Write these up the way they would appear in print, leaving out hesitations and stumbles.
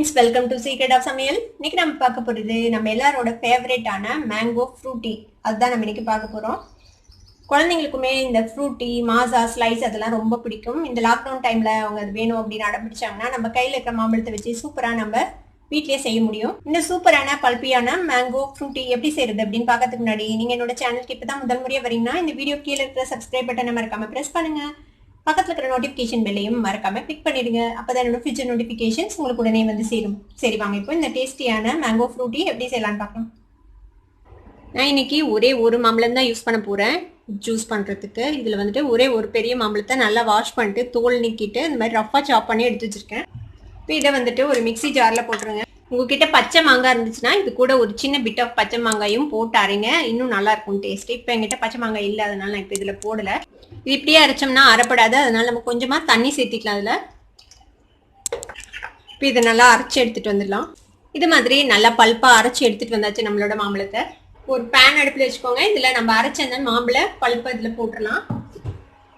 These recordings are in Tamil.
Friends, welcome to secret of சமையல். இன்னைக்கு நம்ம பார்க்க போகிறது நம்ம எல்லாரோட ஃபேவரேட்டான மேங்கோ ஃப்ரூட்டி. அதுதான் நம்ம இன்னைக்கு பார்க்க போகிறோம். குழந்தைங்களுக்குமே இந்த ஃப்ரூட்டி, மாசா, ஸ்லைஸ் அதெல்லாம் ரொம்ப பிடிக்கும். இந்த லாக்டவுன் டைமில் அவங்க அது வேணும் அப்படின்னு அடம்பிடிச்சாங்கன்னா நம்ம கையில் இருக்கிற மாம்பழத்தை வச்சு சூப்பராக நம்ம வீட்லேயே செய்ய முடியும். இந்த சூப்பரான பல்பியான மேங்கோ ஃப்ரூட்டி எப்படி செய்யறது அப்படின்னு பார்க்கறதுக்கு முன்னாடி நீங்கள் என்னோட சேனலுக்கு இப்போ தான் முதல் முறையாக வரீங்கன்னா இந்த வீடியோ கீழே இருக்கிற சப்ஸ்கிரைப் பட்டனை மறக்காம ப்ரெஸ் பண்ணுங்க. பக்கத்தில் இருக்கிற நோட்டிஃபிகேஷன் பெல்லையும் மறக்காம கிளிக் பண்ணிடுங்க. அப்போதான் என்னோட ஃபியூச்சர் நோட்டிஃபிகேஷன்ஸ் உங்களுக்கு உடனே வந்து சேரும். சரி வாங்க, இப்போ இந்த டேஸ்டியான மேங்கோ ஃப்ரூட்டி எப்படி செய்யலான்னு பார்க்கலாம். நான் இன்னைக்கு ஒரே ஒரு மாம்பழம் தான் யூஸ் பண்ண போகிறேன் ஜூஸ் பண்ணுறதுக்கு. இதில் வந்துட்டு ஒரே ஒரு பெரிய மாம்பழத்தை நல்லா வாஷ் பண்ணிட்டு தோல் நீக்கிட்டு இந்த மாதிரி ரஃபாக சாப் பண்ணி எடுத்து வச்சுருக்கேன். இப்போ இதை வந்துட்டு ஒரு மிக்சி ஜாரில் போட்டுருங்க. உங்ககிட்ட பச்சை மாங்காய் இருந்துச்சுன்னா இது கூட ஒரு சின்ன பிட் ஆஃப் பச்சை மாங்காயும் போட்டு அரைங்க, இன்னும் நல்லா இருக்கும் டேஸ்ட். இப்போ என்கிட்ட பச்சை மாங்காய் இல்லை, அதனால நான் இப்போ இதில் போடலை. இது இப்படியே அரைச்சோம்னா அரைப்படாது, அதனால நம்ம கொஞ்சமாக தண்ணி சேர்த்திக்கலாம் அதில். இப்போ இதை நல்லா அரைச்சி எடுத்துகிட்டு வந்துடலாம். இது மாதிரி நல்லா பல்ப்பாக அரைச்சி எடுத்துகிட்டு வந்தாச்சு நம்மளோட மாம்பழத்தை. ஒரு பேன் அடுப்பில் வச்சுக்கோங்க. இதில் நம்ம அரைச்ச மாம்பழ பல்ப்பை இதில் போட்டுடலாம்.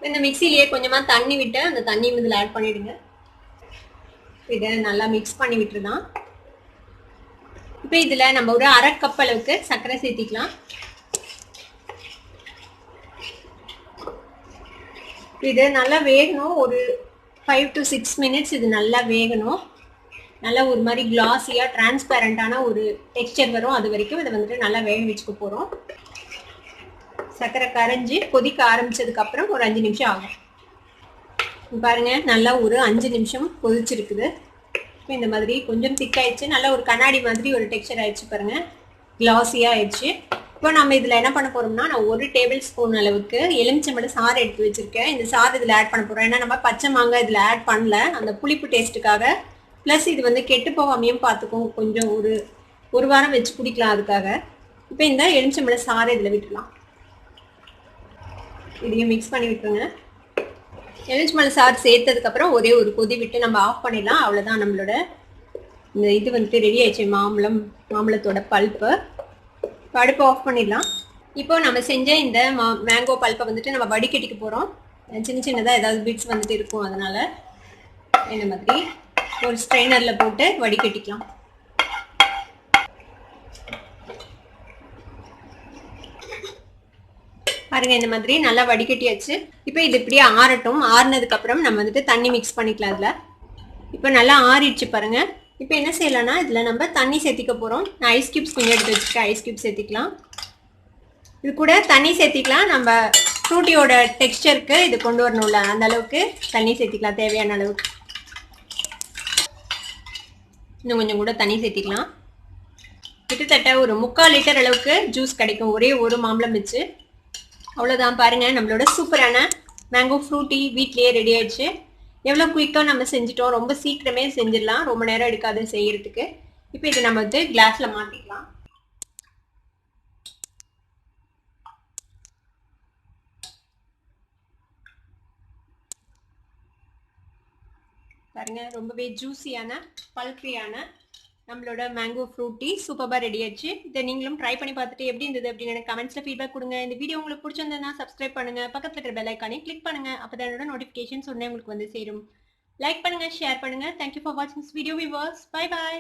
இந்த மிக்சிலேயே கொஞ்சமாக தண்ணி விட்டு அந்த தண்ணியும் இதில் ஆட் பண்ணிவிடுங்க. இதை நல்லா மிக்ஸ் பண்ணி விட்டுருதான். இப்போ இதில் நம்ம ஒரு அரை கப் அளவுக்கு சர்க்கரை சேர்த்திக்கலாம். இது நல்லா வேகணும், ஒரு 5 to 6 minutes இது நல்லா வேகணும். நல்லா ஒரு மாதிரி கிளாஸியாக டிரான்ஸ்பேரண்டான ஒரு டெக்ஸ்டர் வரும், அது வரைக்கும் இதை வந்துட்டு நல்லா வேக வச்சுக்க போகிறோம். சர்க்கரை கரைஞ்சி கொதிக்க ஆரம்பித்ததுக்கப்புறம் ஒரு 5 நிமிஷம் ஆகும். பாருங்கள், நல்லா ஒரு 5 நிமிஷம் கொதிச்சிருக்குது. இப்போ இந்த மாதிரி கொஞ்சம் திக்காயிடுச்சு, நல்லா ஒரு கண்ணாடி மாதிரி ஒரு டெக்ஸ்டர் ஆயிடுச்சு பாருங்கள், கிளாஸியாக ஆயிடுச்சு. இப்போ நம்ம இதில் என்ன பண்ண போகிறோம்னா, நான் 1 டேபிள் ஸ்பூன் அளவுக்கு எலுமிச்சம்பழம் சாறு எடுத்து வச்சுருக்கேன். இந்த சாறு இதில் ஆட் பண்ண போகிறோம். ஏன்னா நம்ம பச்சை மாங்காய் இதில் ஆட் பண்ணல, அந்த புளிப்பு டேஸ்ட்டுக்காக. ப்ளஸ் இது வந்து கெட்டு போகாமையும் பார்த்துக்கும், கொஞ்சம் ஒரு வாரம் வச்சு குடிக்கலாம் அதுக்காக. இப்போ இந்த எலுமிச்சம்பழம் சாறு இதில் விட்டுடலாம். இதையும் மிக்ஸ் பண்ணி விட்டுருங்க. எலுமிச்சம்பழம் சாறு சேர்த்ததுக்கப்புறம் ஒரே ஒரு கொதி விட்டு நம்ம ஆஃப் பண்ணிடலாம். அவ்வளோதான், நம்மளோட இந்த இது வந்துட்டு ரெடி ஆயிடுச்சு, மாம்பழத்தோட பல்ப்பு. அடுப்பை ஆஃப் பண்ணிடலாம். இப்போ நம்ம செஞ்ச இந்த மேங்கோ பல்ப்பை வந்துட்டு நம்ம வடிகட்டிக்க போகிறோம். சின்ன சின்னதாக ஏதாவது பிட்ஸ் வந்துட்டு இருக்கும், அதனால் இந்த மாதிரி ஒரு ஸ்ட்ரெயினரில் போட்டு வடிகட்டிக்கலாம். பாருங்கள், இந்த மாதிரி நல்லா வடிகட்டியாச்சு. இப்போ இது இப்படியே ஆறட்டும். ஆறுனதுக்கப்புறம் நம்ம வந்துட்டு தண்ணி மிக்ஸ் பண்ணிக்கலாம் அதில். இப்போ நல்லா ஆறிடுச்சு பாருங்கள். இப்போ என்ன செய்யலாம்னா, இதில் நம்ம தண்ணி சேர்த்திக்க போகிறோம். நான் ஐஸ் கியூப்ஸ் கொஞ்சம் எடுத்து வச்சுருக்கேன், ஐஸ் கியூப் சேர்த்திக்கலாம். இது கூட தண்ணி சேர்த்திக்கலாம். நம்ம ஃப்ரூட்டியோட டெக்ஸ்டருக்கு இது கொண்டு வரணும்ல, அந்த அளவுக்கு தண்ணி சேர்த்திக்கலாம், தேவையான அளவுக்கு. இன்னும் கொஞ்சம் கூட தண்ணி சேர்த்திக்கலாம். கிட்டத்தட்ட ஒரு 3/4 லிட்டர் அளவுக்கு ஜூஸ் கிடைக்கும் ஒரே ஒரு மாம்பழம் வச்சு. அவ்வளோதான், பாருங்கள், நம்மளோட சூப்பரான மேங்கோ ஃப்ரூட்டி வீட்லேயே ரெடி ஆயிடுச்சு. எவ்வளோ குயிக்காக நம்ம செஞ்சிட்டோம், ரொம்ப சீக்கிரமே செஞ்சிடலாம், ரொம்ப நேரம் எடுக்காது செய்யறதுக்கு. இப்போ இதை நம்ம வந்து கிளாஸில் மாற்றிக்கலாம். பாருங்க, ரொம்பவே ஜூஸியான பல்கியான நம்மளோட மேங்கோ ஃப்ரூட்டி சூப்பராக ரெடி ஆயிடுச்சு. இதை நீங்களும் ட்ரை பண்ணி பார்த்துட்டு எப்படி இருந்தது அப்படின்னு எனக்கு கமெண்ட்ஸில் ஃபீட்பேக் கொடுங்க. இந்த வீடியோ உங்களுக்கு பிடிச்சிருந்ததுன்னா சப்ஸ்கிரைப் பண்ணுங்கள், பக்கத்தில் இருக்கிற பெல் ஐக்கானே கிளிக் பண்ணுங்கள். அப்போ தான் என்னோட நோட்டிஃபிகேஷன்ஸ் உடனே உங்களுக்கு வந்து சேரும். லைக் பண்ணுங்கள், ஷேர் பண்ணுங்கள். தேங்க்யூ ஃபார் வாட்சிங் this video viewers. Bye bye.